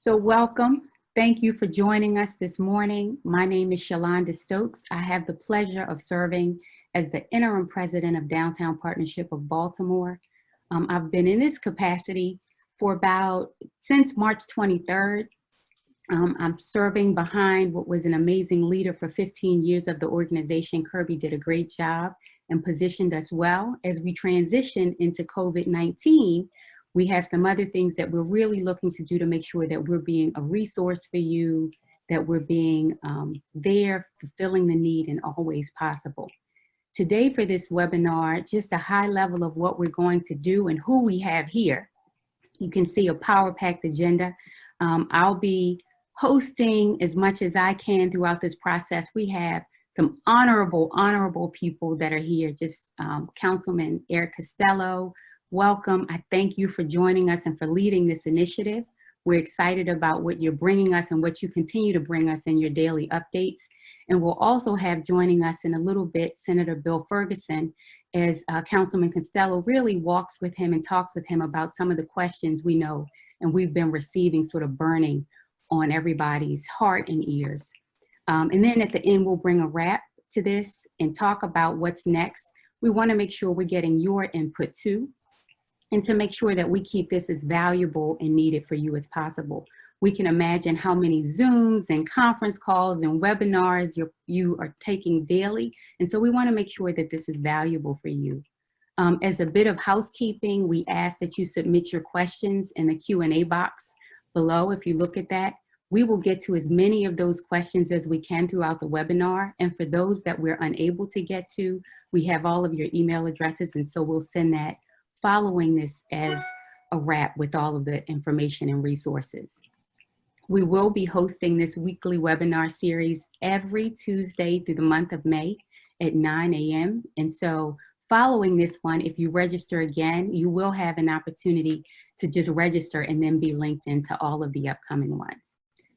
So welcome. Thank you for joining us this morning. My name is Shelonda Stokes. I have the pleasure of serving as the interim president of Downtown Partnership of Baltimore. I've been in this capacity for since March 23rd. I'm serving behind what was an amazing leader for 15 years of the organization. Kirby did a great job and positioned us well. As we transition into COVID-19, we have some other things that we're really looking to do to make sure that we're being a resource for you, that we're being there, fulfilling the need in all ways possible. Today for this webinar, just a high level of what we're going to do and who we have here. You can see a power-packed agenda. I'll be hosting as much as I can throughout this process. We have some honorable people that are here. Just Councilman Eric Costello, welcome. I thank you for joining us and for leading this initiative. We're excited about what you're bringing us and what you continue to bring us in your daily updates. And we'll also have joining us in a little bit, Senator Bill Ferguson, as Councilman Costello really walks with him and talks with him about some of the questions we know and we've been receiving sort of burning on everybody's heart and ears. And then at the end, we'll bring a wrap to this and talk about what's next. We want to make sure we're getting your input too, and to make sure that we keep this as valuable and needed for you as possible. We can imagine how many Zooms and conference calls and webinars you are taking daily. And so we want to make sure that this is valuable for you. As a bit of housekeeping, we ask that you submit your questions in the Q&A box below. If you look at that, we will get to as many of those questions as we can throughout the webinar. And for those that we're unable to get to, we have all of your email addresses. And so we'll send that following this as a wrap with all of the information and resources. We will be hosting this weekly webinar series every Tuesday through the month of May at 9 a.m. And so following this one, if you register again, you will have an opportunity to just register and then be linked into all of the upcoming ones.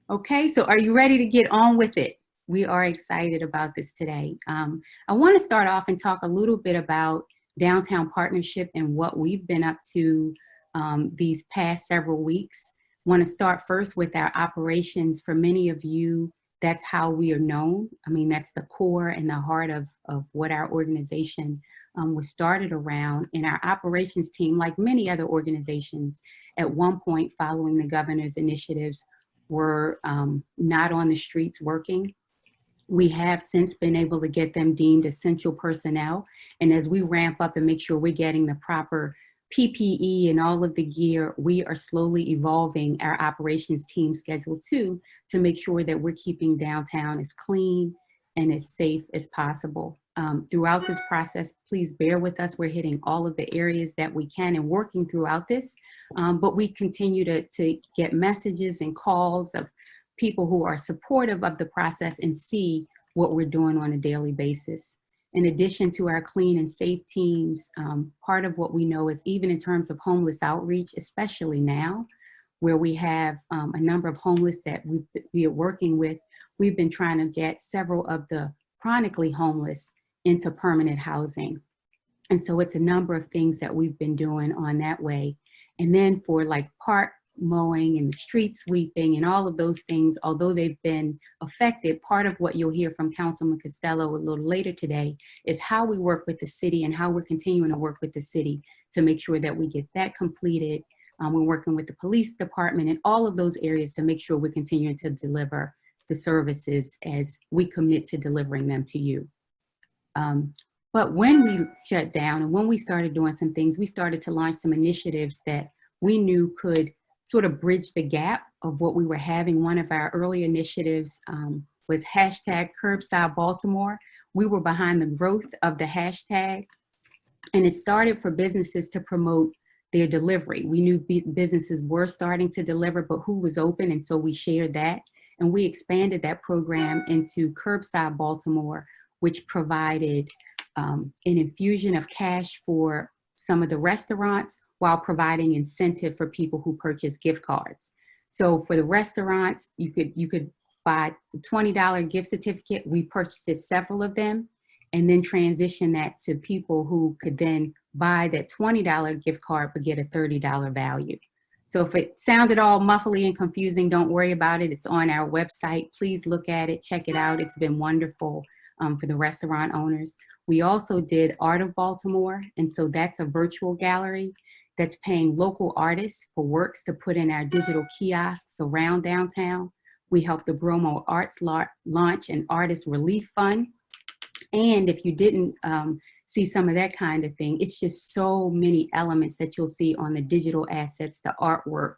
Okay, so are you ready to get on with it? We are excited about this today. I want to start off and talk a little bit about Downtown Partnership and what we've been up to these past several weeks. Want to start first with our operations. For many of you, that's how we are known. I mean, that's the core and the heart of what our organization was started around. And our operations team, like many other organizations, at one point following the governor's initiatives, were not on the streets working. We have since been able to get them deemed essential personnel. And as we ramp up and make sure we're getting the proper PPE and all of the gear, we are slowly evolving our operations team schedule too, to make sure that we're keeping downtown as clean and as safe as possible. Throughout this process, please bear with us. We're hitting all of the areas that we can and working throughout this, but we continue to get messages and calls of people who are supportive of the process and see what we're doing on a daily basis. In addition to our clean and safe teams, part of what we know is even in terms of homeless outreach, especially now, where we have a number of homeless that we are working with, we've been trying to get several of the chronically homeless into permanent housing. And so it's a number of things that we've been doing on that way. And then for like park mowing and street sweeping and all of those things, although they've been affected, part of what you'll hear from Councilman Costello a little later today is how we work with the city and how we're continuing to work with the city to make sure that we get that completed. We're working with the police department and all of those areas to make sure we're continuing to deliver the services as we commit to delivering them to you. But when we shut down and when we started doing some things, we started to launch some initiatives that we knew could sort of bridge the gap of what we were having. One of our early initiatives was hashtag Curbside Baltimore. We were behind the growth of the hashtag, and it started for businesses to promote their delivery. We knew businesses were starting to deliver, but who was open, and so we shared that. And we expanded that program into Curbside Baltimore, which provided an infusion of cash for some of the restaurants while providing incentive for people who purchase gift cards. So for the restaurants, you could buy the $20 gift certificate. We purchased several of them and then transition that to people who could then buy that $20 gift card but get a $30 value. So if it sounded all muffly and confusing, don't worry about it. It's on our website. Please look at it, check it out. It's been wonderful for the restaurant owners. We also did Art of Baltimore, and so that's a virtual gallery that's paying local artists for works to put in our digital kiosks around downtown. We helped the Bromo Arts launch an artist relief fund. And if you didn't see some of that kind of thing, it's just so many elements that you'll see on the digital assets, the artwork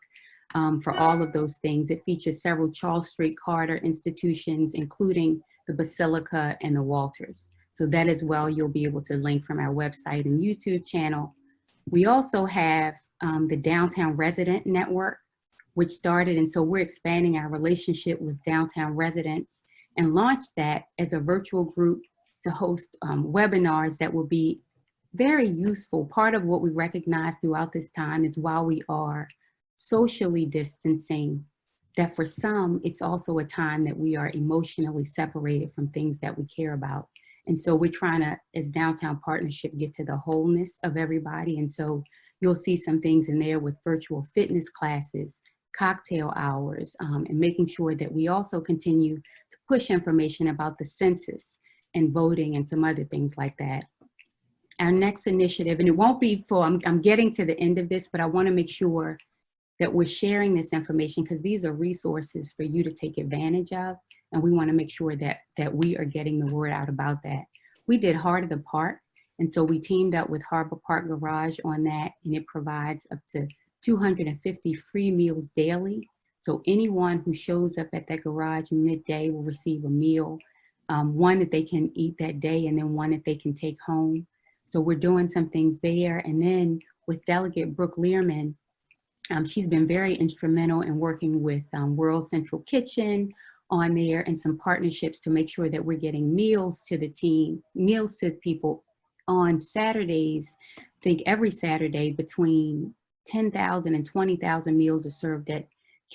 for all of those things. It features several Charles Street Carter institutions, including the Basilica and the Walters. So that as well, you'll be able to link from our website and YouTube channel. We also have the Downtown Resident Network, which started, and so we're expanding our relationship with downtown residents and launched that as a virtual group to host webinars that will be very useful. Part of what we recognize throughout this time is while we are socially distancing, that for some, it's also a time that we are emotionally separated from things that we care about. And so we're trying to, as Downtown Partnership, get to the wholeness of everybody. And so you'll see some things in there with virtual fitness classes, cocktail hours, and making sure that we also continue to push information about the census and voting and some other things like that. Our next initiative, and it won't be full, I'm getting to the end of this, but I want to make sure that we're sharing this information because these are resources for you to take advantage of. And we want to make sure that we are getting the word out about that. We did Heart of the Park. And so we teamed up with Harbor Park Garage on that, and it provides up to 250 free meals daily. So anyone who shows up at that garage midday will receive a meal, one that they can eat that day and then one that they can take home. So we're doing some things there. And then with Delegate Brooke Learman, she's been very instrumental in working with World Central Kitchen on there and some partnerships to make sure that we're getting meals to the team, meals to people on Saturdays. I think every Saturday between 10,000 and 20,000 meals are served at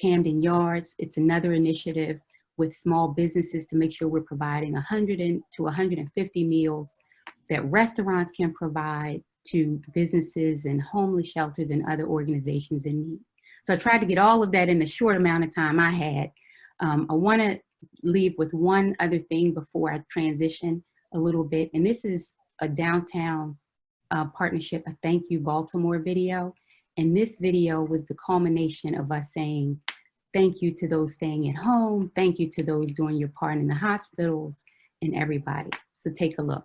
Camden Yards. It's another initiative with small businesses to make sure we're providing 100 to 150 meals that restaurants can provide to businesses and homeless shelters and other organizations in need. So I tried to get all of that in the short amount of time I had. I want to leave with one other thing before I transition a little bit, and this is a Downtown Partnership, a Thank You Baltimore video. And this video was the culmination of us saying, thank you to those staying at home, thank you to those doing your part in the hospitals and everybody. So take a look.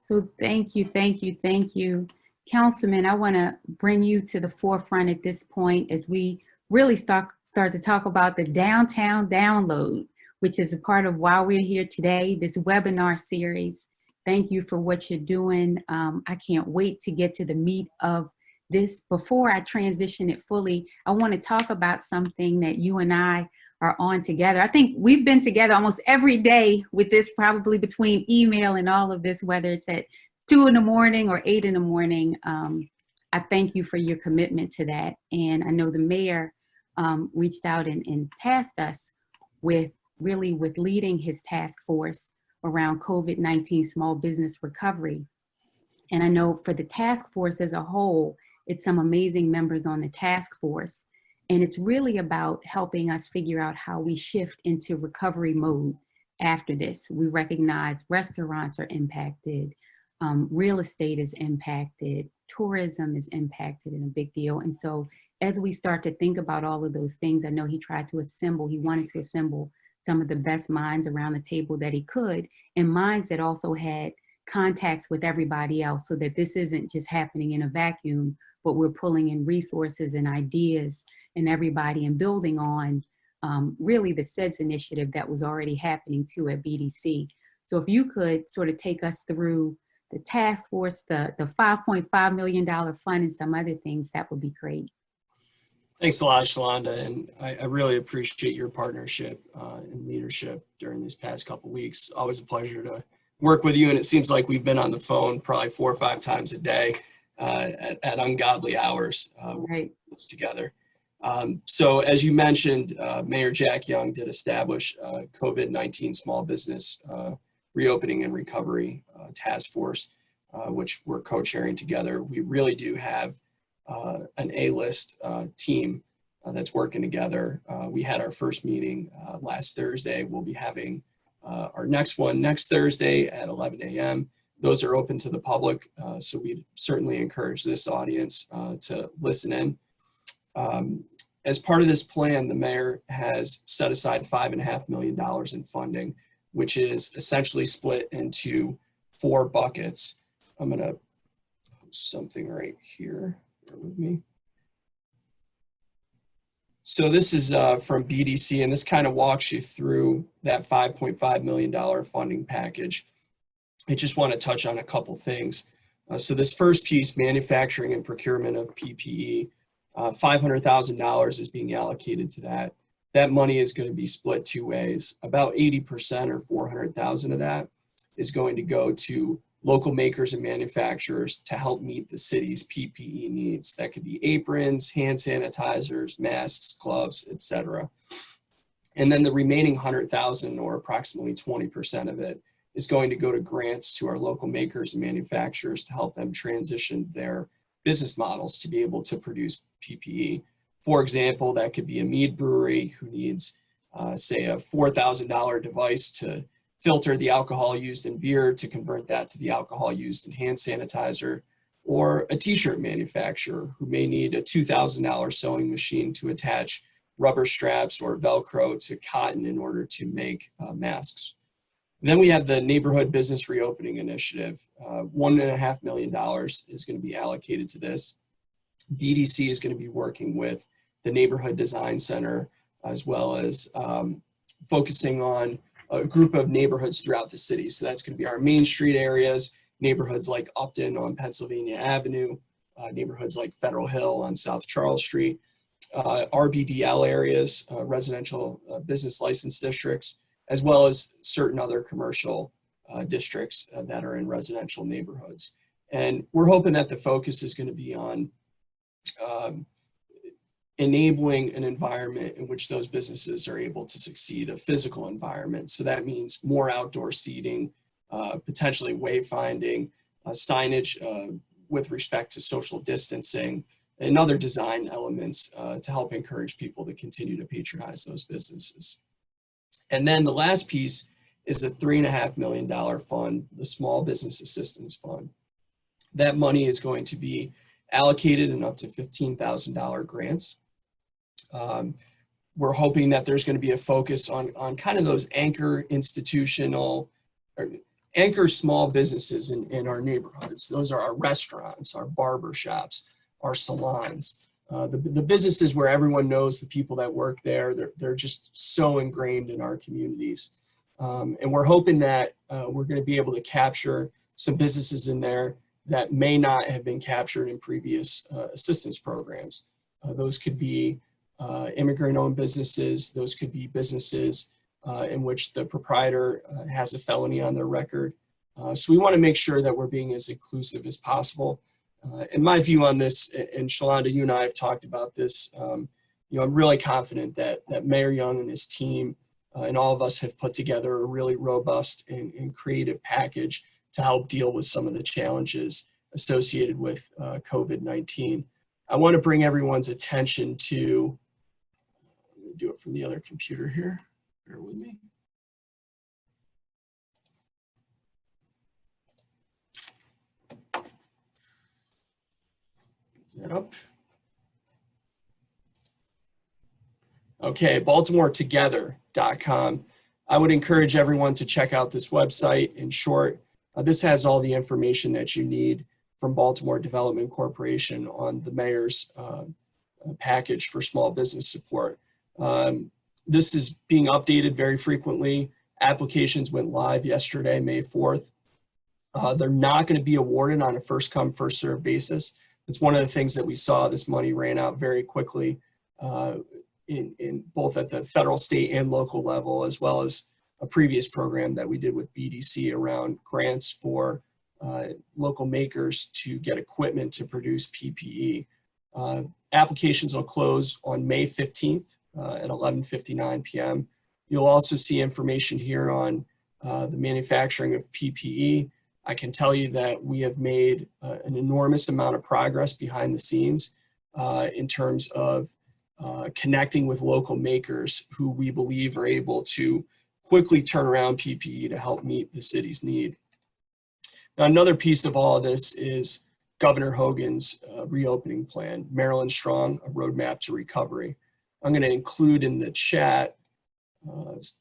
So thank you, thank you, thank you. Councilman, I want to bring you to the forefront at this point as we really start to talk about the Downtown Download, which is a part of why we're here today, this webinar series. Thank you for what you're doing. I can't wait to get to the meat of this. Before I transition it fully, I want to talk about something that you and I are on together. I think we've been together almost every day with this, probably between email and all of this, whether it's at 2 in the morning or 8 in the morning. I thank you for your commitment to that. And I know the mayor reached out and tasked us with leading his task force around COVID-19 small business recovery. And I know for the task force as a whole, it's some amazing members on the task force. And it's really about helping us figure out how we shift into recovery mode after this. We recognize restaurants are impacted, real estate is impacted, tourism is impacted in a big deal. And so as we start to think about all of those things, I know he wanted to assemble some of the best minds around the table that he could, and minds that also had contacts with everybody else, so that this isn't just happening in a vacuum, but we're pulling in resources and ideas and everybody and building on really the SEDS initiative that was already happening too at BDC. So if you could sort of take us through the task force, the $5.5 million fund, and some other things, that would be great. Thanks a lot, Shelonda, and I really appreciate your partnership and leadership during these past couple of weeks. Always a pleasure to work with you, and it seems like we've been on the phone probably 4 or 5 times a day at ungodly hours Right. together. So as you mentioned, Mayor Jack Young did establish a COVID-19 small business reopening and recovery task force, which we're co-chairing together. We really do have an A-list team that's working together. We had our first meeting last Thursday. We'll be having our next one next Thursday at 11 a.m. Those are open to the public, so we certainly encourage this audience to listen in. As part of this plan, the mayor has set aside $5.5 million in funding, which is essentially split into 4 buckets. I'm going to post something right here. Bear with me. So this is from BDC, and this kind of walks you through that $5.5 million funding package. I just want to touch on a couple things. So this first piece, manufacturing and procurement of PPE, $500,000 is being allocated to that. That money is going to be split 2 ways. About 80% or $400,000 of that is going to go to local makers and manufacturers to help meet the city's PPE needs. That could be aprons, hand sanitizers, masks, gloves, etc. And then the remaining $100,000, or approximately 20% of it, is going to go to grants to our local makers and manufacturers to help them transition their business models to be able to produce PPE. For example, that could be a mead brewery who needs, say, a $4,000 device to filter the alcohol used in beer to convert that to the alcohol used in hand sanitizer, or a t-shirt manufacturer who may need a $2,000 sewing machine to attach rubber straps or Velcro to cotton in order to make masks. And then we have the Neighborhood Business Reopening Initiative. $1.5 million is going to be allocated to this. BDC is going to be working with the Neighborhood Design Center, as well as focusing on a group of neighborhoods throughout the city. So that's going to be our Main Street areas, neighborhoods like Upton on Pennsylvania Avenue, neighborhoods like Federal Hill on South Charles Street, RBDL areas, residential business license districts, as well as certain other commercial districts that are in residential neighborhoods. And we're hoping that the focus is going to be on enabling an environment in which those businesses are able to succeed, a physical environment. So that means more outdoor seating, potentially wayfinding, signage with respect to social distancing, and other design elements to help encourage people to continue to patronize those businesses. And then the last piece is a $3.5 million fund, the Small Business Assistance Fund. That money is going to be allocated in up to $15,000 grants. We're hoping that there's going to be a focus on kind of those anchor institutional or anchor small businesses in our neighborhoods. Those are our restaurants, our barber shops, our salons, the businesses where everyone knows the people that work there. They're just so ingrained in our communities. And we're hoping that we're going to be able to capture some businesses in there that may not have been captured in previous assistance programs. Those could be immigrant-owned businesses. Those could be businesses in which the proprietor has a felony on their record. So we want to make sure that we're being as inclusive as possible. And my view on this, and Shelonda, you and I have talked about this, you know, I'm really confident that Mayor Young and his team and all of us have put together a really robust and creative package to help deal with some of the challenges associated with COVID-19. I want to bring everyone's attention to, let me do it from the other computer here, bear with me. Is that up? Okay, BaltimoreTogether.com. I would encourage everyone to check out this website. In short, this has all the information that you need from Baltimore Development Corporation on the mayor's package for small business support. This is being updated very frequently. Applications went live yesterday, May 4th. They're not going to be awarded on a first come, first served basis. It's one of the things that we saw. This money ran out very quickly in both at the federal, state, and local level, as well as a previous program that we did with BDC around grants for local makers to get equipment to produce PPE. Applications will close on May 15th at 11:59 p.m. You'll also see information here on the manufacturing of PPE. I can tell you that we have made an enormous amount of progress behind the scenes in terms of connecting with local makers who we believe are able to quickly turn around PPE to help meet the city's need. Now, another piece of all of this is Governor Hogan's reopening plan, Maryland Strong, a roadmap to recovery. I'm going to include in the chat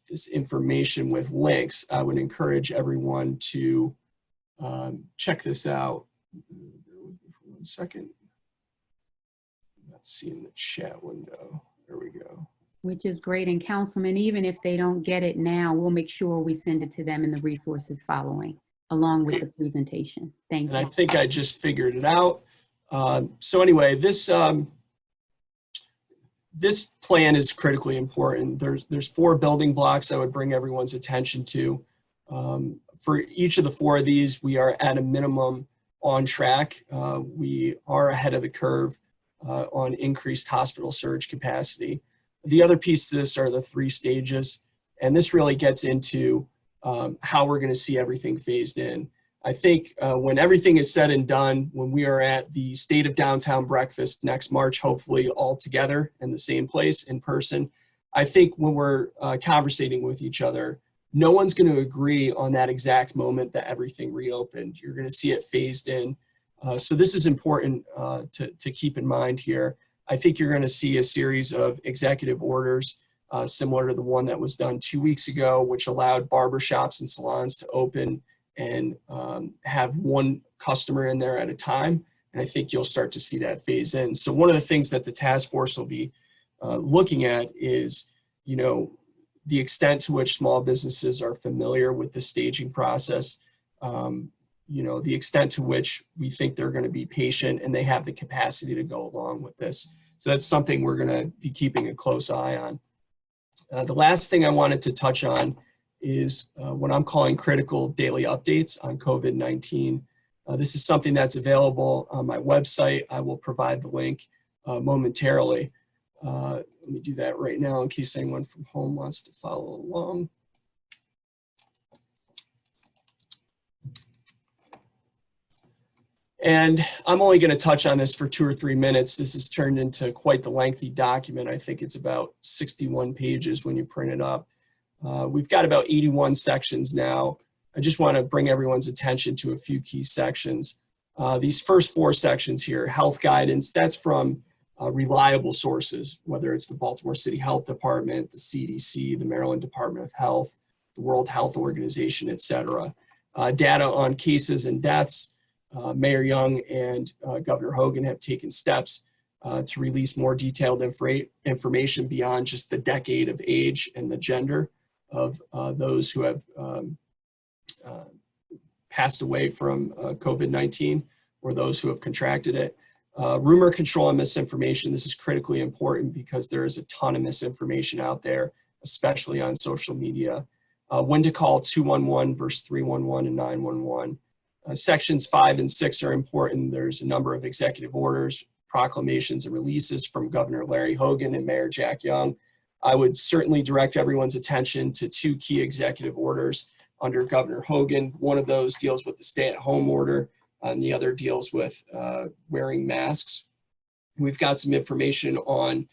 this information with links. I would encourage everyone to check this out. For 1 second. Let's see in the chat window. There we go. Which is great. And Councilman, even if they don't get it now, we'll make sure we send it to them in the resources following, along with the presentation. Thank you. And I think I just figured it out. So anyway, this plan is critically important. There's 4 building blocks I would bring everyone's attention to. For each of the 4 of these, we are at a minimum on track. We are ahead of the curve on increased hospital surge capacity. The other piece to this are the 3 stages, and this really gets into how we're going to see everything phased in. I think when everything is said and done, when we are at the State of Downtown breakfast next March, hopefully all together in the same place in person, I think when we're conversating with each other, no one's going to agree on that exact moment that everything reopened. You're going to see it phased in. So this is important to keep in mind here. I think you're going to see a series of executive orders similar to the one that was done 2 weeks ago, which allowed barbershops and salons to open and have 1 customer in there at a time. And I think you'll start to see that phase in. So one of the things that the task force will be looking at is, you know, the extent to which small businesses are familiar with the staging process, you know, the extent to which we think they're going to be patient and they have the capacity to go along with this. So that's something we're going to be keeping a close eye on. The last thing I wanted to touch on is what I'm calling critical daily updates on COVID-19. This is something that's available on my website. I will provide the link momentarily. Let me do that right now in case anyone from home wants to follow along. And I'm only going to touch on this for 2 or 3 minutes. This has turned into quite the lengthy document. I think it's about 61 pages when you print it up. We've got about 81 sections now. I just want to bring everyone's attention to a few key sections. These first 4 sections here, health guidance, that's from reliable sources, whether it's the Baltimore City Health Department, the CDC, the Maryland Department of Health, the World Health Organization, et cetera. Data on cases and deaths. Mayor Young and Governor Hogan have taken steps to release more detailed information beyond just the decade of age and the gender of those who have passed away from COVID-19 or those who have contracted it. Rumor control and misinformation. This is critically important because there is a ton of misinformation out there, especially on social media. When to call 211 versus 311 and 911. Sections 5 and 6 are important. There's a number of executive orders, proclamations, and releases from Governor Larry Hogan and Mayor Jack Young. I would certainly direct everyone's attention to 2 key executive orders under Governor Hogan. One of those deals with the stay-at-home order, and the other deals with wearing masks. We've got some information on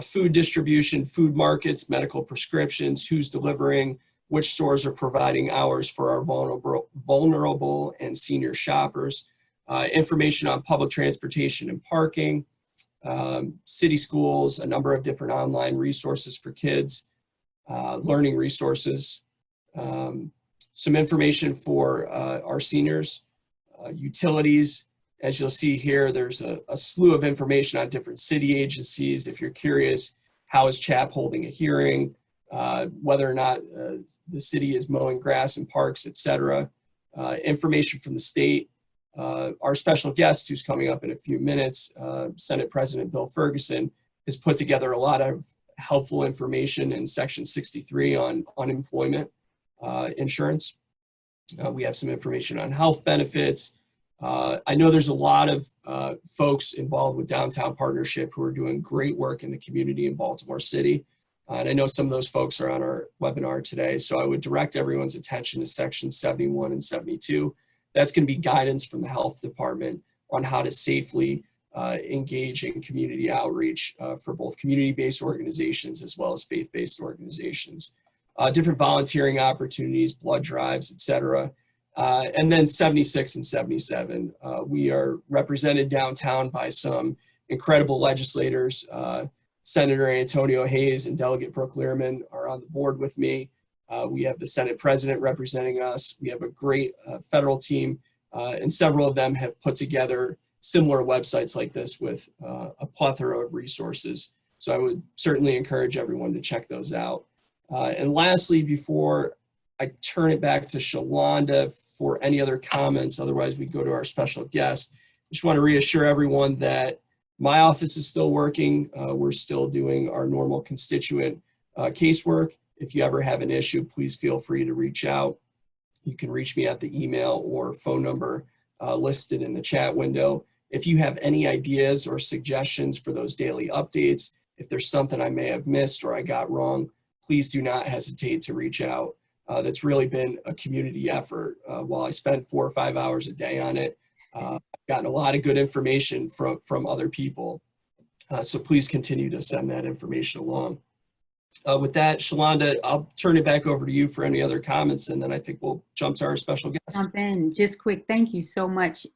food distribution, food markets, medical prescriptions, who's delivering, which stores are providing hours for our vulnerable and senior shoppers, information on public transportation and parking, city schools, a number of different online resources for kids, learning resources, some information for our seniors, utilities. As you'll see here, there's a slew of information on different city agencies. If you're curious, how is CHAP holding a hearing, whether or not the city is mowing grass in parks, etc. Information from the state. Our special guest, who's coming up in a few minutes, Senate President Bill Ferguson, has put together a lot of helpful information in Section 63 on unemployment insurance. We have some information on health benefits. I know there's a lot of folks involved with Downtown Partnership who are doing great work in the community in Baltimore City. And I know some of those folks are on our webinar today. So I would direct everyone's attention to Section 71 and 72. That's going to be guidance from the health department on how to safely engage in community outreach for both community-based organizations as well as faith-based organizations. Different volunteering opportunities, blood drives, etc. And then 76 and 77. We are represented downtown by some incredible legislators. Senator Antonio Hayes and Delegate Brooke Learman are on the board with me. We have the Senate President representing us. We have a great federal team, and several of them have put together similar websites like this with a plethora of resources. So I would certainly encourage everyone to check those out. And lastly, before I turn it back to Shelonda for any other comments, otherwise we go to our special guest, I just want to reassure everyone that my office is still working. We're still doing our normal constituent casework. If you ever have an issue, please feel free to reach out. You can reach me at the email or phone number listed in the chat window. If you have any ideas or suggestions for those daily updates, if there's something I may have missed or I got wrong, please do not hesitate to reach out. That's really been a community effort. While I spend 4 or 5 hours a day on it, I've gotten a lot of good information from other people. So please continue to send that information along. With that, Shelonda, I'll turn it back over to you for any other comments, and then I think we'll jump to our special guest. Jump in, just quick. Thank you so much.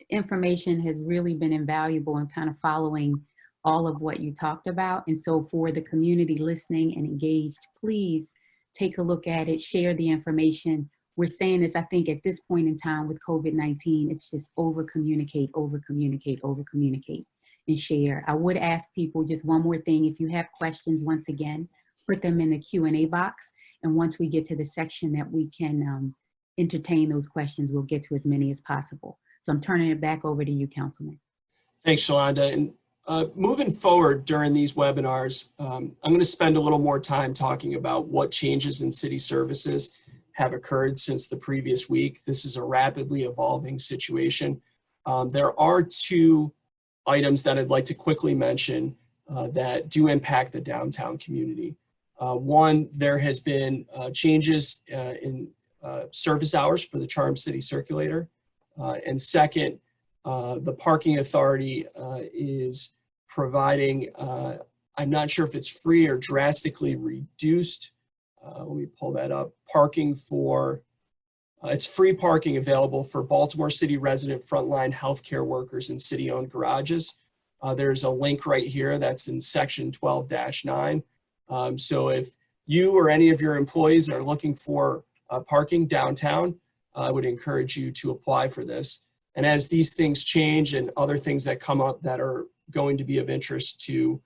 Information has really been invaluable in kind of following all of what you talked about. And so for the community listening and engaged, please take a look at it, share the information. We're saying this, I think, at this point in time with COVID-19, it's just over-communicate, over-communicate, over-communicate, and share. I would ask people just one more thing. If you have questions, once again, put them in the Q&A box. And once we get to the section that we can entertain those questions, we'll get to as many as possible. So I'm turning it back over to you, Councilman. Thanks, Shelonda. And moving forward during these webinars, I'm going to spend a little more time talking about what changes in city services have occurred since the previous week. This is a rapidly evolving situation. There are 2 items that I'd like to quickly mention that do impact the downtown community. One, there has been changes in service hours for the Charm City Circulator. And second, the parking authority is providing, I'm not sure if it's free or drastically reduced, let me pull that up, parking for, it's free parking available for Baltimore City resident frontline healthcare workers in city-owned garages. There's a link right here that's in section 12-9. So if you or any of your employees are looking for parking downtown, I would encourage you to apply for this. And as these things change and other things that come up that are going to be of interest to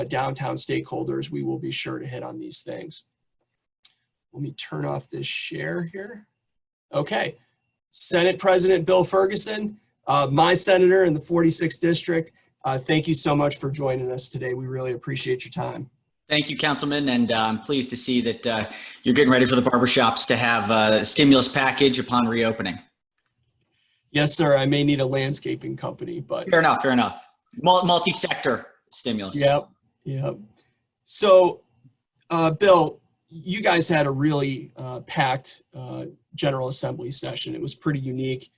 downtown stakeholders, we will be sure to hit on these things. Let me turn off this share here. Okay, Senate President Bill Ferguson, my senator in the 46th district. Thank you so much for joining us today. We really appreciate your time. Thank you, Councilman, and I'm pleased to see that you're getting ready for the barbershops to have a stimulus package upon reopening. Yes, sir. I may need a landscaping company, but fair enough. Fair enough. Multi-sector stimulus. Yep. So, Bill, you guys had a really packed General Assembly session. It was pretty unique.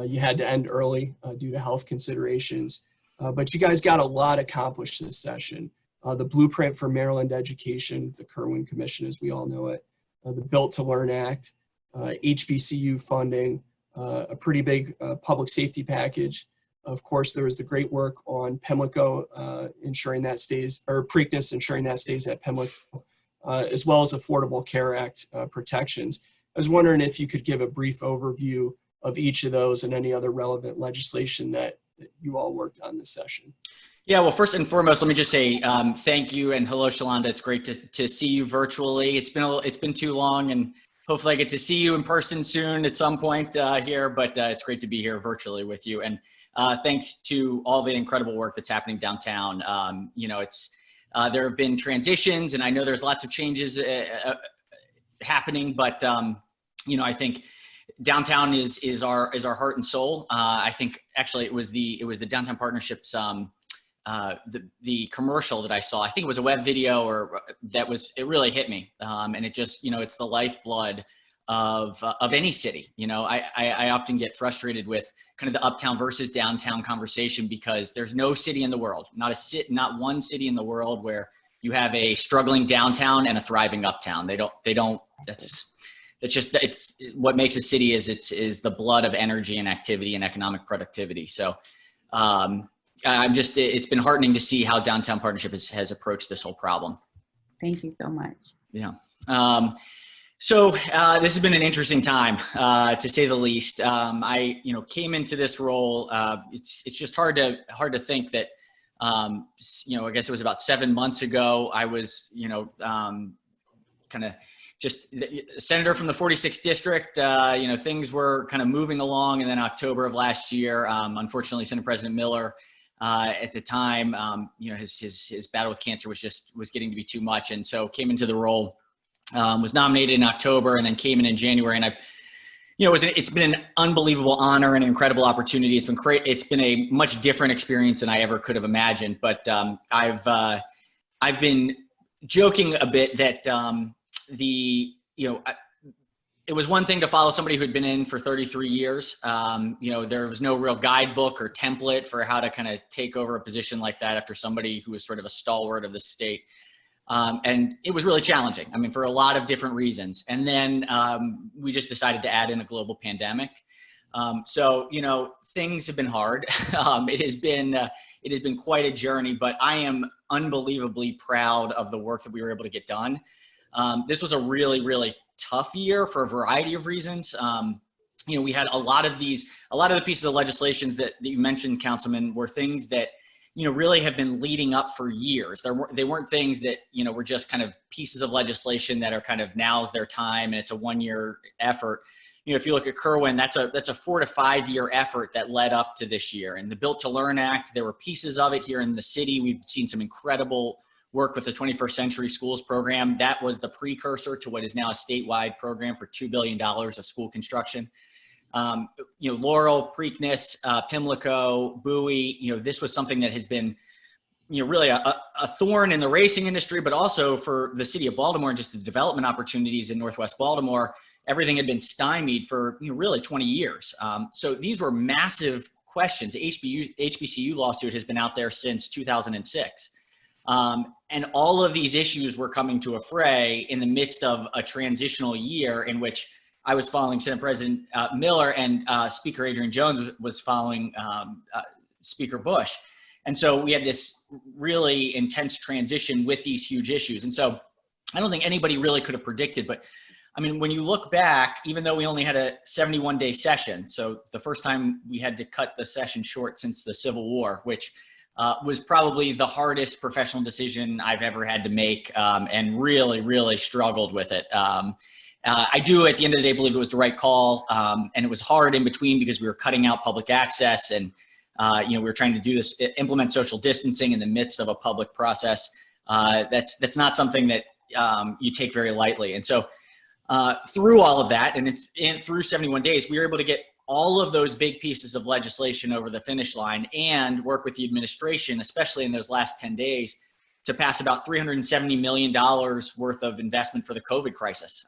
You had to end early due to health considerations, but you guys got a lot accomplished this session. The Blueprint for Maryland Education, the Kirwan Commission as we all know it, the Built to Learn Act, HBCU funding, a pretty big public safety package. Of course, there was the great work on Pimlico, ensuring that stays, or Preakness, ensuring that stays at Pimlico, as well as Affordable Care Act protections. I was wondering if you could give a brief overview of each of those and any other relevant legislation that you all worked on this session. Yeah, well, first and foremost, let me just say thank you and hello, Shelonda. It's great to see you virtually. It's been too long, and hopefully I get to see you in person soon at some point here. But it's great to be here virtually with you. And thanks to all the incredible work that's happening downtown. There have been transitions, and I know there's lots of changes happening. But I think downtown is our heart and soul. I think actually it was the Downtown Partnership's the commercial that I saw. I think it was a web video it really hit me. And it just, it's the lifeblood of any city. I often get frustrated with kind of the uptown versus downtown conversation because there's no city in the world, not one city in the world where you have a struggling downtown and a thriving uptown. It's what makes a city is the blood of energy and activity and economic productivity. So, it's been heartening to see how Downtown Partnership has approached this whole problem. Thank you so much. Yeah. So this has been an interesting time, to say the least. I came into this role. It's just hard to think that, I guess it was about 7 months ago. I was, kind of just senator from the 46th district. Things were kind of moving along, and then October of last year, unfortunately, Senate President Miller, at the time, his battle with cancer was getting to be too much, and so came into the role. Was nominated in October and then came in January, and it's been an unbelievable honor and an incredible opportunity. It's been great. It's been a much different experience than I ever could have imagined. But I've been joking a bit that it was one thing to follow somebody who'd been in for 33 years. There was no real guidebook or template for how to kind of take over a position like that after somebody who was sort of a stalwart of the state. And it was really challenging. I mean, for a lot of different reasons. And then we just decided to add in a global pandemic. So things have been hard. It has been quite a journey, but I am unbelievably proud of the work that we were able to get done. This was a really, really tough year for a variety of reasons. We had a lot of the pieces of legislation that you mentioned, Councilman, were things that, really have been leading up for years. They weren't things that, were just kind of pieces of legislation that are kind of now's their time and it's a 1-year effort. If you look at Kirwan, that's a 4 to 5 year effort that led up to this year. And the Built to Learn Act, there were pieces of it here in the city. We've seen some incredible work with the 21st Century Schools program. That was the precursor to what is now a statewide program for $2 billion of school construction. Laurel, Preakness, Pimlico, Bowie, this was something that has been, really a thorn in the racing industry, but also for the city of Baltimore and just the development opportunities in Northwest Baltimore. Everything had been stymied for really 20 years. So these were massive questions. The HBCU lawsuit has been out there since 2006. And all of these issues were coming to a fray in the midst of a transitional year in which I was following Senate President Miller and Speaker Adrian Jones was following Speaker Bush. And so we had this really intense transition with these huge issues. And so I don't think anybody really could have predicted, but I mean, when you look back, even though we only had a 71-day session, so the first time we had to cut the session short since the Civil War, which was probably the hardest professional decision I've ever had to make, and really, really struggled with it. I do, at the end of the day, believe it was the right call. And it was hard in between because we were cutting out public access and, we were trying to do this, implement social distancing in the midst of a public process. That's not something that you take very lightly. And so through all of that and through 71 days, we were able to get all of those big pieces of legislation over the finish line and work with the administration, especially in those last 10 days, to pass about $370 million worth of investment for the COVID crisis.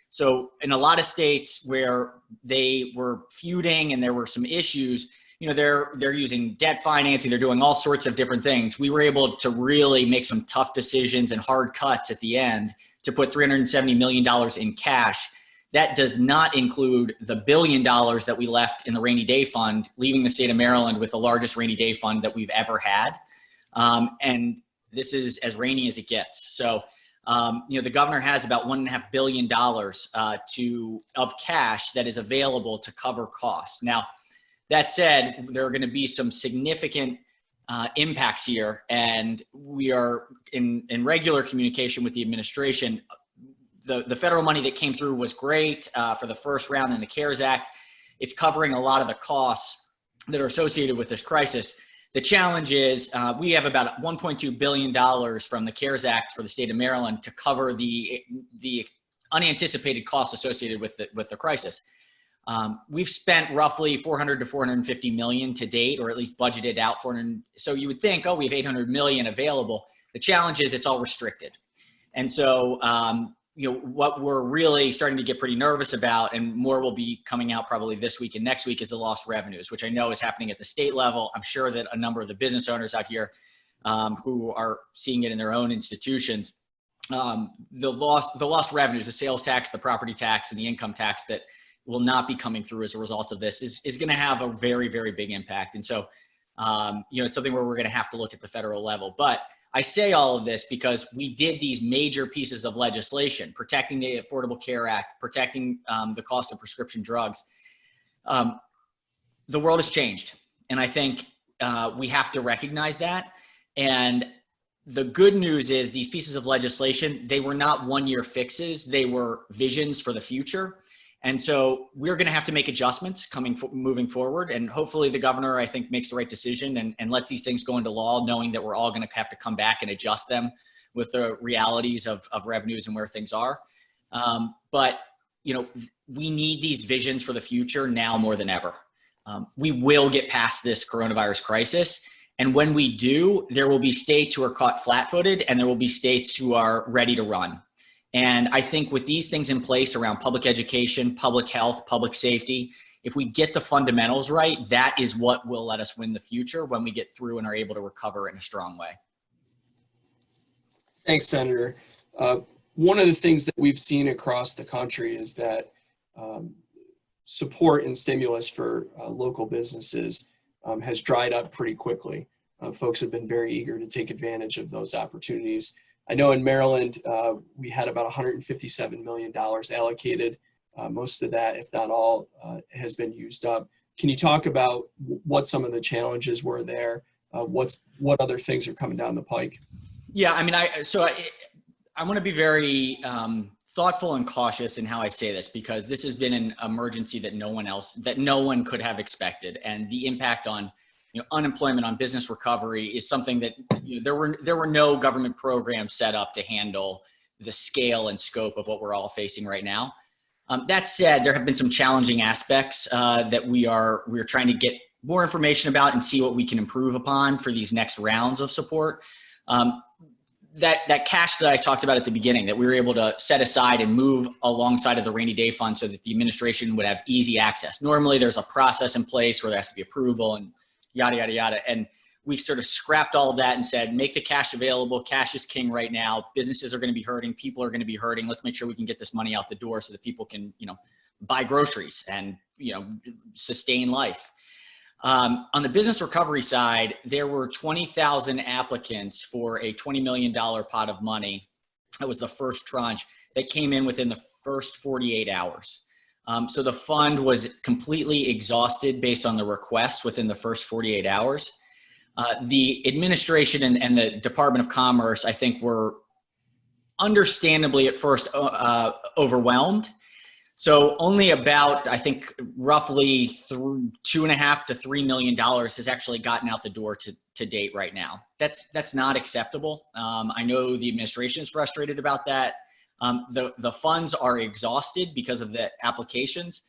So in a lot of states where they were feuding and there were some issues, they're using debt financing, they're doing all sorts of different things. We were able to really make some tough decisions and hard cuts at the end to put $370 million in cash. That does not include the $1 billion that we left in the rainy day fund, leaving the state of Maryland with the largest rainy day fund that we've ever had. And this is as rainy as it gets. So, the governor has about $1.5 billion of cash that is available to cover costs. Now, that said, there are going to be some significant impacts here, and we are in regular communication with the administration. The federal money that came through was great for the first round in the CARES Act. It's covering a lot of the costs that are associated with this crisis. The challenge is we have about $1.2 billion from the CARES Act for the state of Maryland to cover the unanticipated costs associated with the crisis. We've spent roughly $400 to $450 million to date, or at least budgeted out for. So you would think, oh, we have $800 million available. The challenge is it's all restricted. And so, what we're really starting to get pretty nervous about, and more will be coming out probably this week and next week, is the lost revenues, which I know is happening at the state level. I'm sure that a number of the business owners out here who are seeing it in their own institutions, the lost revenues, the sales tax, the property tax, and the income tax that will not be coming through as a result of this is going to have a very, very big impact. And so, it's something where we're going to have to look at the federal level. But I say all of this because we did these major pieces of legislation, protecting the Affordable Care Act, protecting the cost of prescription drugs. The world has changed. And I think we have to recognize that. And the good news is these pieces of legislation, they were not one-year fixes. They were visions for the future. And so we're going to have to make adjustments moving forward. And hopefully the governor, I think, makes the right decision and lets these things go into law, knowing that we're all going to have to come back and adjust them with the realities of revenues and where things are. But we need these visions for the future now more than ever. We will get past this coronavirus crisis. And when we do, there will be states who are caught flat-footed and there will be states who are ready to run. And I think with these things in place around public education, public health, public safety, if we get the fundamentals right, that is what will let us win the future when we get through and are able to recover in a strong way. Thanks, Senator. One of the things that we've seen across the country is that support and stimulus for local businesses has dried up pretty quickly. Folks have been very eager to take advantage of those opportunities. I know in Maryland, we had about $157 million allocated. Most of that, if not all, has been used up. Can you talk about what some of the challenges were there? What other things are coming down the pike? Yeah, I mean, I want to be very thoughtful and cautious in how I say this, because this has been an emergency that no one could have expected, and the impact on unemployment, on business recovery is something that there were no government programs set up to handle the scale and scope of what we're all facing right now. That said, there have been some challenging aspects that we're trying to get more information about and see what we can improve upon for these next rounds of support. That cash that I talked about at the beginning, that we were able to set aside and move alongside of the rainy day fund so that the administration would have easy access. Normally there's a process in place where there has to be approval and yada, yada, yada. And we sort of scrapped all of that and said, make the cash available. Cash is king right now. Businesses are going to be hurting. People are going to be hurting. Let's make sure we can get this money out the door so that people can, buy groceries and, sustain life. On the business recovery side, there were 20,000 applicants for a $20 million pot of money. That was the first tranche that came in within the first 48 hours. So the fund was completely exhausted based on the request within the first 48 hours. The administration and the Department of Commerce, I think, were understandably at first overwhelmed. So only about, I think, roughly through $2.5 to $3 million has actually gotten out the door to date right now. That's not acceptable. I know the administration is frustrated about that. The funds are exhausted because of the applications.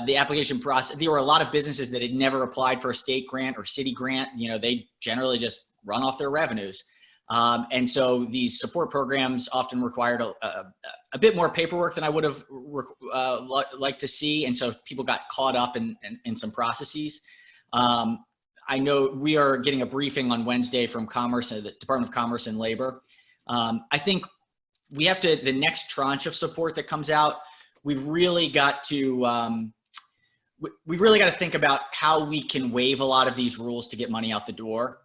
The application process, there were a lot of businesses that had never applied for a state grant or city grant. You know, they generally just run off their revenues. And so these support programs often required a bit more paperwork than I would have liked to see. And so people got caught up in some processes. I know we are getting a briefing on Wednesday from Commerce, the Department of Commerce and Labor. I think we have to, the next tranche of support that comes out, we've really got to think about how we can waive a lot of these rules to get money out the door.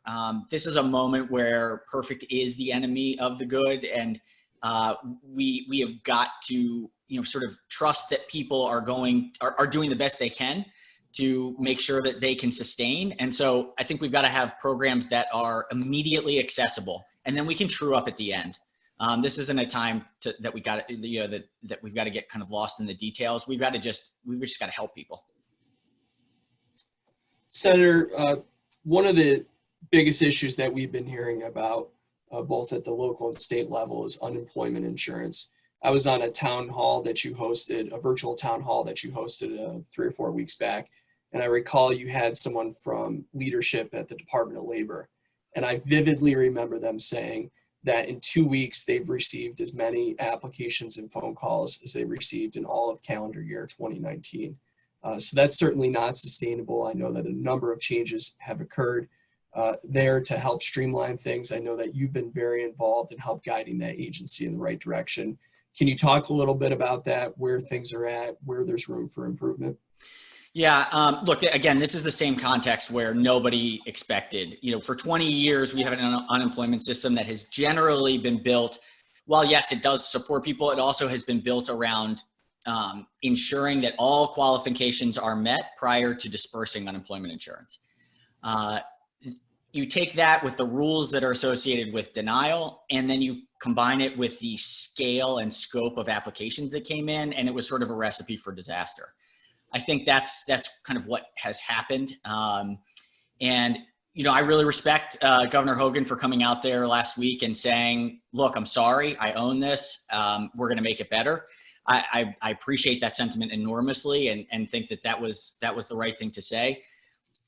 This is a moment where perfect is the enemy of the good, and we have got to, sort of trust that people are doing the best they can to make sure that they can sustain. And so I think we've got to have programs that are immediately accessible, and then we can true up at the end. This isn't a time that we got that we've got to get kind of lost in the details. We've just got to help people. Senator, one of the biggest issues that we've been hearing about, both at the local and state level, is unemployment insurance. I was on a town hall that you hosted, a virtual town hall that you hosted 3 or 4 weeks back. And I recall you had someone from leadership at the Department of Labor. And I vividly remember them saying that in 2 weeks, they've received as many applications and phone calls as they received in all of calendar year 2019. So that's certainly not sustainable. I know that a number of changes have occurred there to help streamline things. I know that you've been very involved in help guiding that agency in the right direction. Can you talk a little bit about that, where things are at, where there's room for improvement? Yeah, look, again, this is the same context where nobody expected. For 20 years, we have an unemployment system that has generally been built, while yes, it does support people, it also has been built around ensuring that all qualifications are met prior to dispersing unemployment insurance. You take that with the rules that are associated with denial, and then you combine it with the scale and scope of applications that came in, and it was sort of a recipe for disaster. I think that's kind of what has happened. And I really respect Governor Hogan for coming out there last week and saying, look, I'm sorry, I own this. We're going to make it better. I appreciate that sentiment enormously and think that was the right thing to say.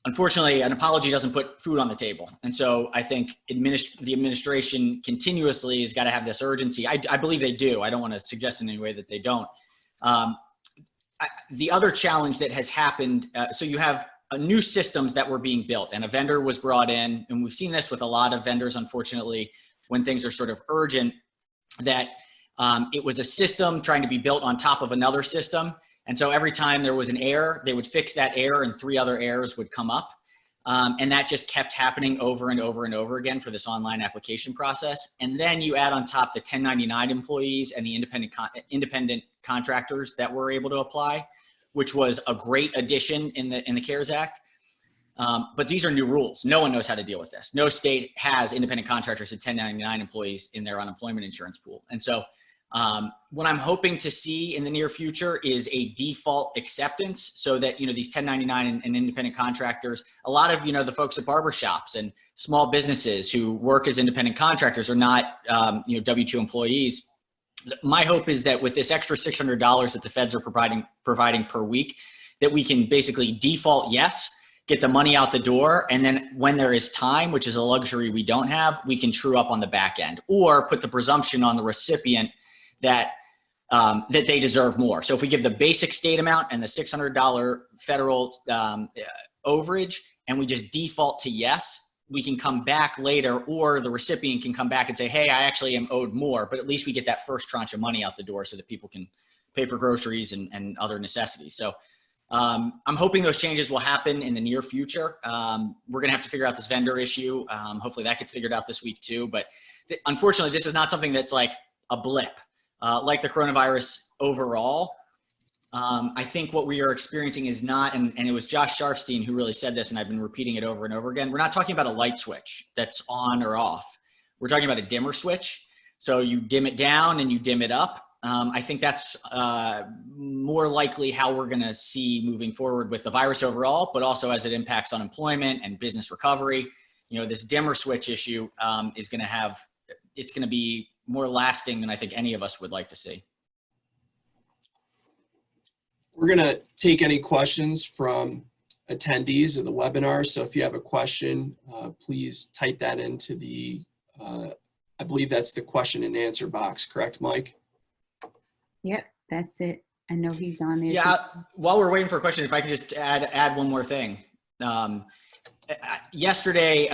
Unfortunately, an apology doesn't put food on the table. And so I think the administration continuously has got to have this urgency. I believe they do. I don't want to suggest in any way that they don't. The other challenge that has happened, so you have new systems that were being built, and a vendor was brought in, and we've seen this with a lot of vendors, unfortunately, when things are sort of urgent, that it was a system trying to be built on top of another system. And so every time there was an error, they would fix that error and 3 other errors would come up. And that just kept happening over and over and over again for this online application process. And then you add on top the 1099 employees and the independent contractors that were able to apply, which was a great addition in the CARES Act. But these are new rules. No one knows how to deal with this. No state has independent contractors and 1099 employees in their unemployment insurance pool. And so what I'm hoping to see in the near future is a default acceptance so that, these 1099 and independent contractors, a lot of, the folks at barbershops and small businesses who work as independent contractors are not, W-2 employees. My hope is that with this extra $600 that the feds are providing per week, that we can basically default yes, get the money out the door, and then when there is time, which is a luxury we don't have, we can true up on the back end or put the presumption on the recipient that they deserve more. So if we give the basic state amount and the $600 federal overage, and we just default to yes, we can come back later, or the recipient can come back and say, hey, I actually am owed more, but at least we get that first tranche of money out the door so that people can pay for groceries and other necessities. So I'm hoping those changes will happen in the near future. We're gonna have to figure out this vendor issue. Hopefully that gets figured out this week too, but unfortunately, this is not something that's like a blip. Like the coronavirus overall, I think what we are experiencing is not, and it was Josh Sharfstein who really said this, and I've been repeating it over and over again, we're not talking about a light switch that's on or off. We're talking about a dimmer switch. So you dim it down and you dim it up. I think that's more likely how we're going to see moving forward with the virus overall, but also as it impacts unemployment and business recovery. You know, this dimmer switch issue is going to have, it's going to be more lasting than I think any of us would like to see. We're going to take any questions from attendees of the webinar. So if you have a question, please type that into the, I believe that's the question and answer box, correct, Mike? Yep, that's it. I know he's on there. Yeah, while we're waiting for a question, if I could just add one more thing. Yesterday,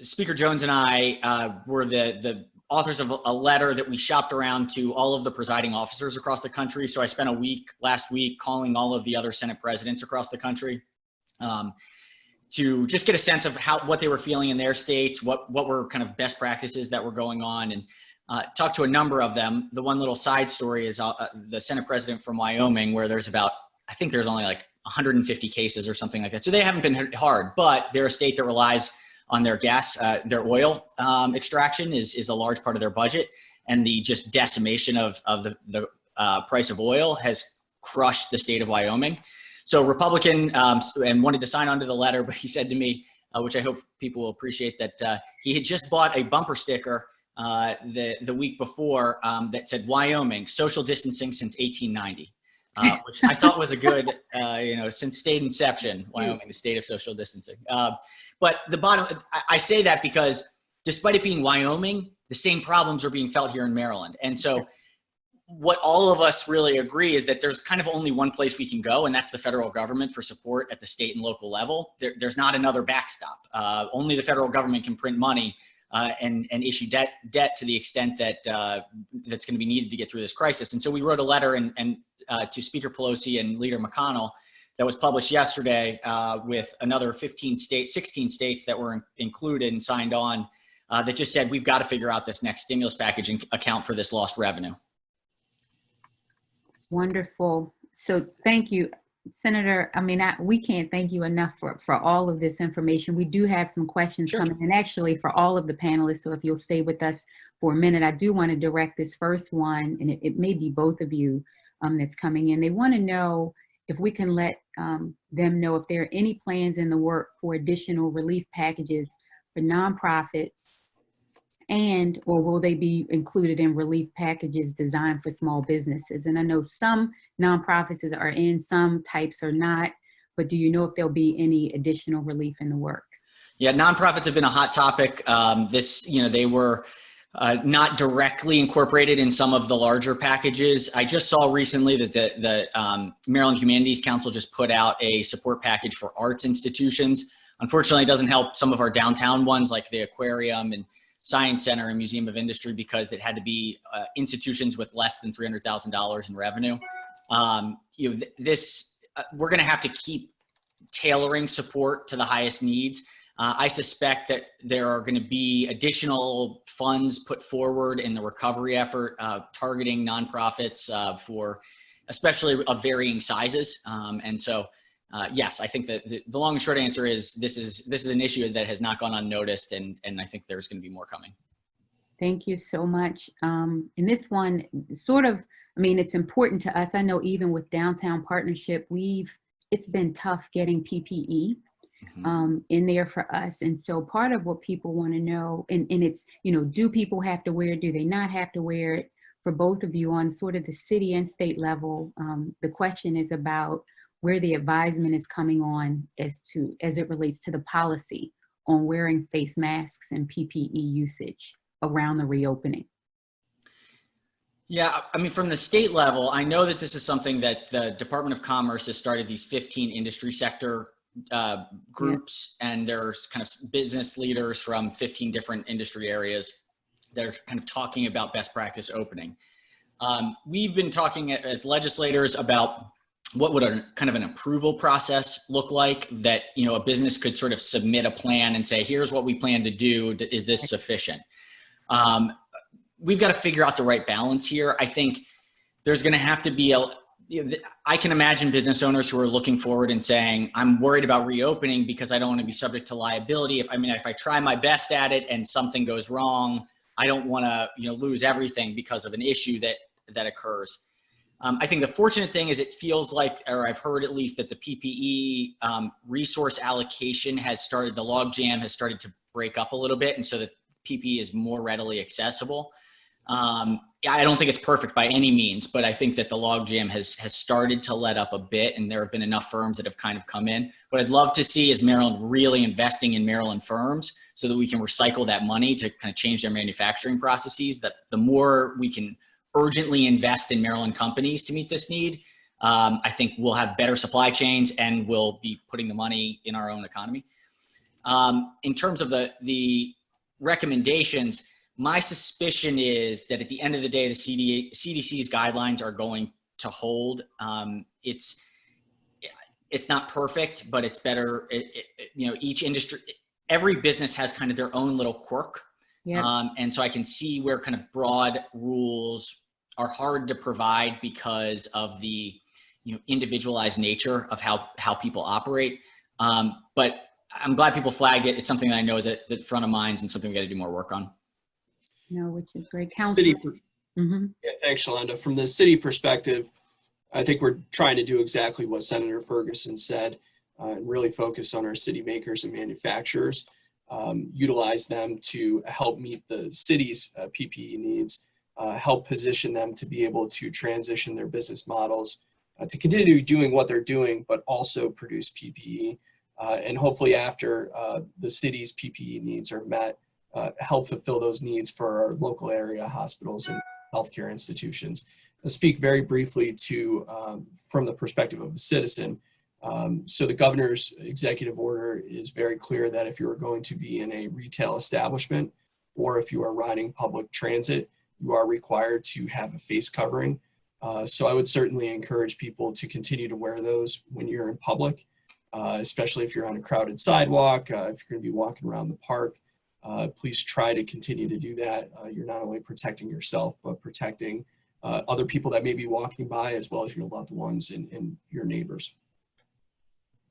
Speaker Jones and I were the authors of a letter that we shopped around to all of the presiding officers across the country. So I spent a week last week calling all of the other Senate presidents across the country to just get a sense of what they were feeling in their states, what were kind of best practices that were going on, and talk to a number of them. The one little side story is the Senate president from Wyoming, where there's about, I think there's only like 150 cases or something like that. So they haven't been hit hard, but they're a state that relies on their gas, their oil extraction is a large part of their budget. And the just decimation of the price of oil has crushed the state of Wyoming. So Republican and wanted to sign onto the letter, but he said to me, which I hope people will appreciate, that he had just bought a bumper sticker the week before that said Wyoming, social distancing since 1890, which I thought was a good, since state inception, Wyoming, the state of social distancing. But I say that because despite it being Wyoming, the same problems are being felt here in Maryland. And so what all of us really agree is that there's kind of only one place we can go, and that's the federal government for support at the state and local level. There's not another backstop. Only the federal government can print money and issue debt to the extent that that's going to be needed to get through this crisis. And so we wrote a letter to Speaker Pelosi and Leader McConnell that was published yesterday with another 16 states that were included and signed on that just said, we've got to figure out this next stimulus package and account for this lost revenue. Wonderful. So thank you, Senator. I mean, we can't thank you enough for all of this information. We do have some questions coming in, actually, for all of the panelists. So if you'll stay with us for a minute, I do want to direct this first one, and it may be both of you that's coming in. They want to know if we can let them know if there are any plans in the work for additional relief packages for nonprofits, or will they be included in relief packages designed for small businesses? And I know some nonprofits are in, some types are not, but do you know if there'll be any additional relief in the works? Yeah, nonprofits have been a hot topic. They were not directly incorporated in some of the larger packages. I just saw recently that the Maryland Humanities Council just put out a support package for arts institutions. Unfortunately, it doesn't help some of our downtown ones like the Aquarium and Science Center and Museum of Industry, because it had to be institutions with less than $300,000 in revenue. We're going to have to keep tailoring support to the highest needs. I suspect that there are going to be additional funds put forward in the recovery effort, targeting nonprofits for especially of varying sizes. And so, yes, I think that the long and short answer is this is an issue that has not gone unnoticed, and I think there's going to be more coming. Thank you so much. And this one it's important to us. I know even with Downtown Partnership, it's been tough getting PPE in there for us. And so part of what people want to know, and it's, do people have to wear it? Do they not have to wear it? For both of you on sort of the city and state level, the question is about where the advisement is coming on as it relates to the policy on wearing face masks and PPE usage around the reopening. Yeah, I mean, from the state level, I know that this is something that the Department of Commerce has started these 15 industry sector groups, and there's kind of business leaders from 15 different industry areas that are kind of talking about best practice opening. We've been talking as legislators about what would a kind of an approval process look like, that, a business could sort of submit a plan and say, here's what we plan to do. Is this sufficient? We've got to figure out the right balance here. I think there's going to have to be I can imagine business owners who are looking forward and saying, I'm worried about reopening because I don't want to be subject to liability. If I try my best at it and something goes wrong, I don't want to, lose everything because of an issue that occurs. I think the fortunate thing is it feels like, or I've heard at least, that the PPE resource allocation has started, the logjam has started to break up a little bit, and so that PPE is more readily accessible. I don't think it's perfect by any means, but I think that the logjam has started to let up a bit, and there have been enough firms that have kind of come in. What I'd love to see is Maryland really investing in Maryland firms so that we can recycle that money to kind of change their manufacturing processes. That the more we can urgently invest in Maryland companies to meet this need, I think we'll have better supply chains and we'll be putting the money in our own economy. In terms of the recommendations, my suspicion is that at the end of the day, the CDC's guidelines are going to hold. It's not perfect, but it's better. Each industry, every business has kind of their own little quirk. Yeah. And so I can see where kind of broad rules are hard to provide because of the individualized nature of how people operate. But I'm glad people flagged it. It's something that I know is at the front of minds and something we got to do more work on. No, which is great. Councilman. Yeah, thanks, Shelonda. From the city perspective, I think we're trying to do exactly what Senator Ferguson said, and really focus on our city makers and manufacturers, utilize them to help meet the city's PPE needs, help position them to be able to transition their business models, to continue doing what they're doing, but also produce PPE. And hopefully after the city's PPE needs are met, help fulfill those needs for our local area hospitals and healthcare institutions. I'll speak very briefly to, from the perspective of a citizen. So the governor's executive order is very clear that if you are going to be in a retail establishment or if you are riding public transit, you are required to have a face covering. So I would certainly encourage people to continue to wear those when you're in public, especially if you're on a crowded sidewalk, if you're going to be walking around the park. Please try to continue to do that. You're not only protecting yourself, but protecting other people that may be walking by, as well as your loved ones and your neighbors.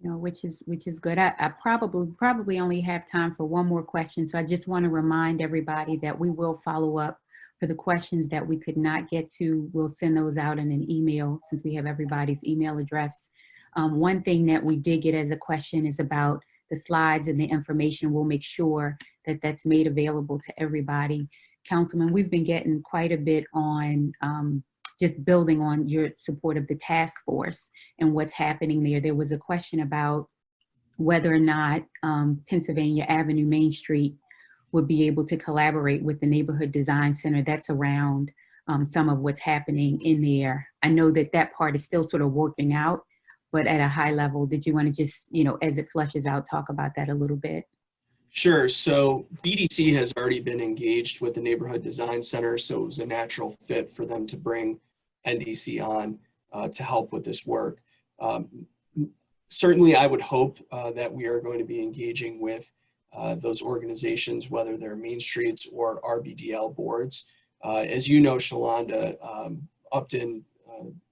Which is good. I probably only have time for one more question. So I just want to remind everybody that we will follow up for the questions that we could not get to. We'll send those out in an email since we have everybody's email address. One thing that we did get as a question is about the slides and the information. We'll make sure that that's made available to everybody. Councilman, we've been getting quite a bit on just building on your support of the task force and what's happening there. There was a question about whether or not Pennsylvania Avenue, Main Street would be able to collaborate with the Neighborhood Design Center that's around some of what's happening in there. I know that part is still sort of working out, but at a high level, did you want to just, as it fleshes out, talk about that a little bit? Sure. So BDC has already been engaged with the Neighborhood Design Center, so it was a natural fit for them to bring NDC on to help with this work. Certainly, I would hope that we are going to be engaging with those organizations, whether they're Main Streets or RBDL boards. As you know, Shelonda, Upton,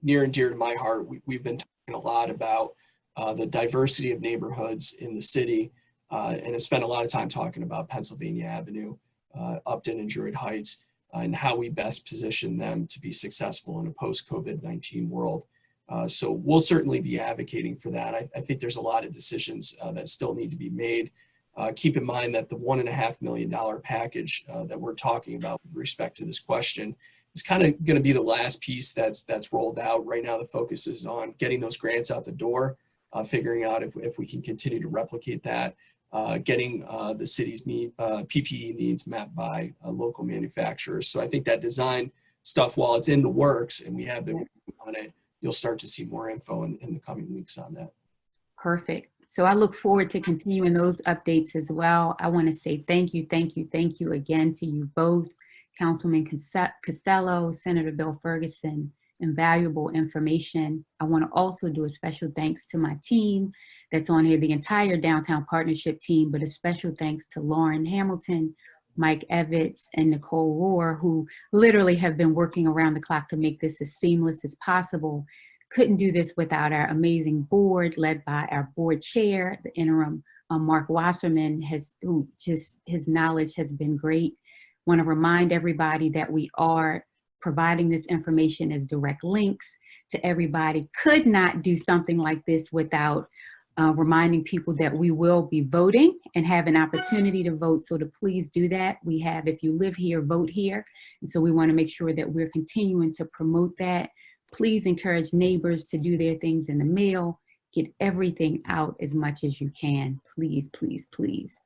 near and dear to my heart, we've been talking a lot about the diversity of neighborhoods in the city. And I've spent a lot of time talking about Pennsylvania Avenue, Upton and Druid Heights, and how we best position them to be successful in a post-COVID-19 world. So we'll certainly be advocating for that. I think there's a lot of decisions that still need to be made. Keep in mind that the $1.5 million package that we're talking about with respect to this question is kind of going to be the last piece that's rolled out. Right now, the focus is on getting those grants out the door, figuring out if we can continue to replicate that. Getting the city's PPE needs met by local manufacturers. So I think that design stuff, while it's in the works and we have been working on it, you'll start to see more info in the coming weeks on that. Perfect. So I look forward to continuing those updates as well. I want to say thank you again to you both, Councilman Costello, Senator Bill Ferguson. Invaluable information. I want to also do a special thanks to my team that's on here, the entire Downtown Partnership team, but a special thanks to Lauren Hamilton, Mike Evitz, and Nicole Rohr, who literally have been working around the clock to make this as seamless as possible. Couldn't do this without our amazing board led by our board chair, the interim Mark Wasserman, his knowledge has been great. Want to remind everybody that we are providing this information as direct links to everybody. Could not do something like this without reminding people that we will be voting and have an opportunity to vote. So to please do that. We have, if you live here, vote here. And so we want to make sure that we're continuing to promote that. Please encourage neighbors to do their things in the mail. Get everything out as much as you can. Please, please, please.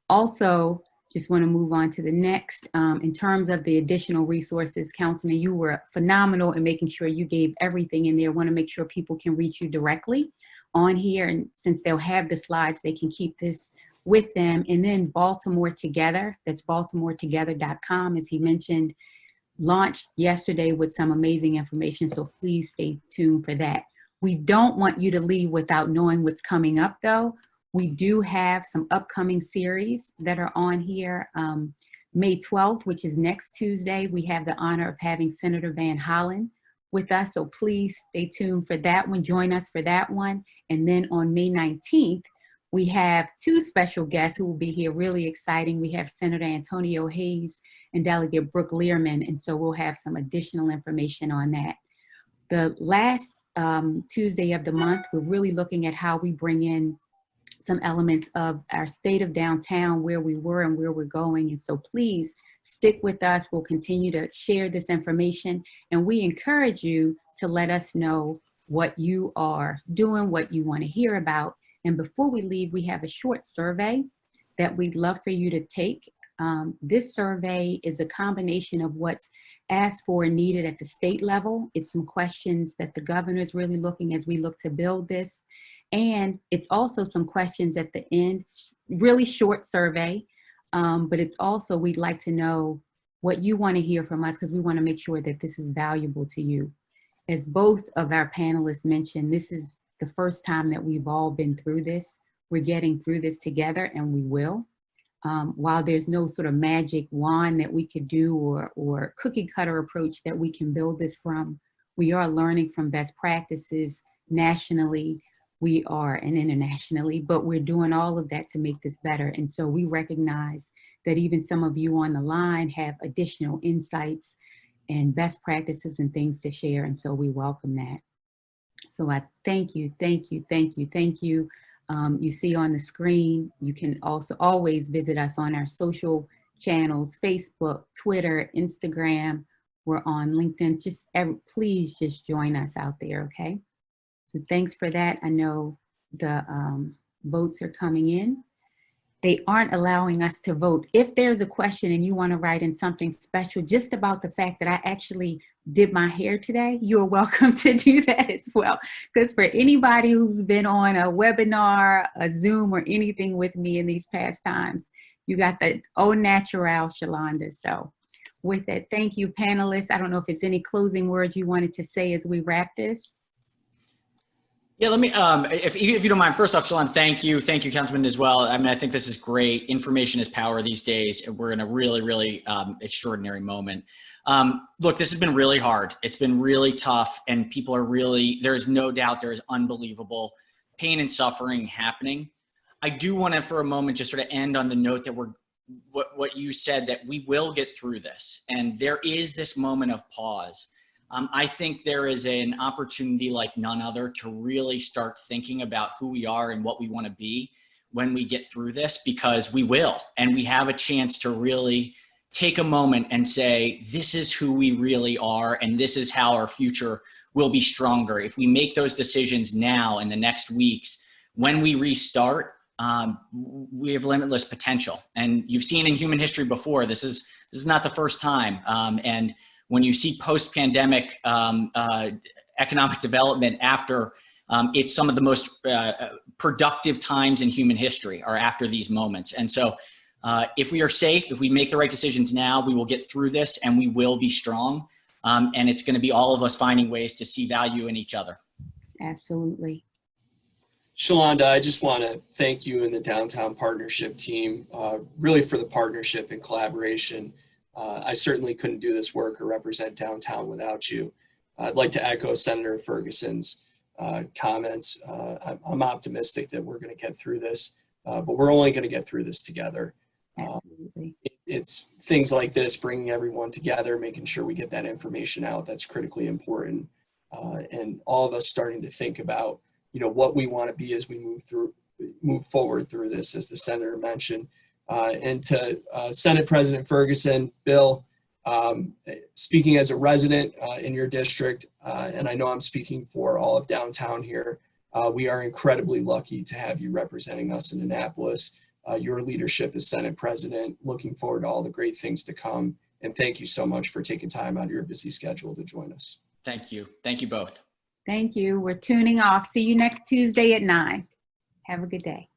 Also, just want to move on to the next. In terms of the additional resources, Councilman, you were phenomenal in making sure you gave everything in there. Want to make sure people can reach you directly on here. And since they'll have the slides, they can keep this with them. And then Baltimore Together, that's baltimoretogether.com, as he mentioned, launched yesterday with some amazing information. So please stay tuned for that. We don't want you to leave without knowing what's coming up, though. We do have some upcoming series that are on here. May 12th, which is next Tuesday, we have the honor of having Senator Van Hollen with us. So please stay tuned for that one. Join us for that one. And then on May 19th, we have two special guests who will be here, really exciting. We have Senator Antonio Hayes and Delegate Brooke Learman. And so we'll have some additional information on that. The last Tuesday of the month, we're really looking at how we bring in some elements of our state of downtown, where we were and where we're going. And so please stick with us. We'll continue to share this information, and we encourage you to let us know what you are doing, what you want to hear about. And before we leave, we have a short survey that we'd love for you to take. This survey is a combination of what's asked for and needed at the state level. It's some questions that the governor is really looking as we look to build this. And it's also some questions at the end, really short survey, but it's also, we'd like to know what you want to hear from us, because we want to make sure that this is valuable to you. As both of our panelists mentioned, this is the first time that we've all been through this. We're getting through this together, and we will. While there's no sort of magic wand that we could do or cookie cutter approach that we can build this from, we are learning from best practices nationally, we are, and internationally, but we're doing all of that to make this better. And so we recognize that even some of you on the line have additional insights and best practices and things to share. And so we welcome that. So I thank you, thank you, thank you, thank you. You see on the screen, you can also always visit us on our social channels, Facebook, Twitter, Instagram. We're on LinkedIn. Please just join us out there, okay? So thanks for that. I know the votes are coming in. They aren't allowing us to vote. If there's a question and you want to write in something special just about the fact that I actually did my hair today, you're welcome to do that as well. Because for anybody who's been on a webinar, a Zoom, or anything with me in these past times, you got the au naturel, Shelonda. So with that, thank you, panelists. I don't know if it's any closing words you wanted to say as we wrap this. Yeah, let me, if you don't mind, first off, Shelonda, thank you, Councilman, as well. I mean, I think this is great. Information is power these days. We're in a really, really extraordinary moment. Look, this has been really hard. It's been really tough, and people are really, there's no doubt there is unbelievable pain and suffering happening. I do want to, for a moment, just sort of end on the note that what you said, that we will get through this, and there is this moment of pause. I think there is an opportunity like none other to really start thinking about who we are and what we want to be when we get through this, because we will, and we have a chance to really take a moment and say, this is who we really are, and this is how our future will be stronger. If we make those decisions now in the next weeks, when we restart, we have limitless potential. And you've seen in human history before, this is not the first time. And when you see post-pandemic economic development after, it's some of the most productive times in human history are after these moments. And so if we are safe, if we make the right decisions now, we will get through this, and we will be strong. And it's going to be all of us finding ways to see value in each other. Absolutely. Shelonda, I just want to thank you and the Downtown Partnership team, really for the partnership and collaboration. I certainly couldn't do this work or represent downtown without you. I'd like to echo Senator Ferguson's comments. I'm optimistic that we're going to get through this, but we're only going to get through this together. Absolutely. it's things like this, bringing everyone together, making sure we get that information out. That's critically important. And all of us starting to think about, what we want to be as we move forward through this, as the senator mentioned. And to Senate President Ferguson, Bill, speaking as a resident in your district, and I know I'm speaking for all of downtown here, we are incredibly lucky to have you representing us in Annapolis. Your leadership as Senate President, looking forward to all the great things to come. And thank you so much for taking time out of your busy schedule to join us. Thank you. Thank you both. Thank you. We're tuning off. See you next Tuesday at 9. Have a good day.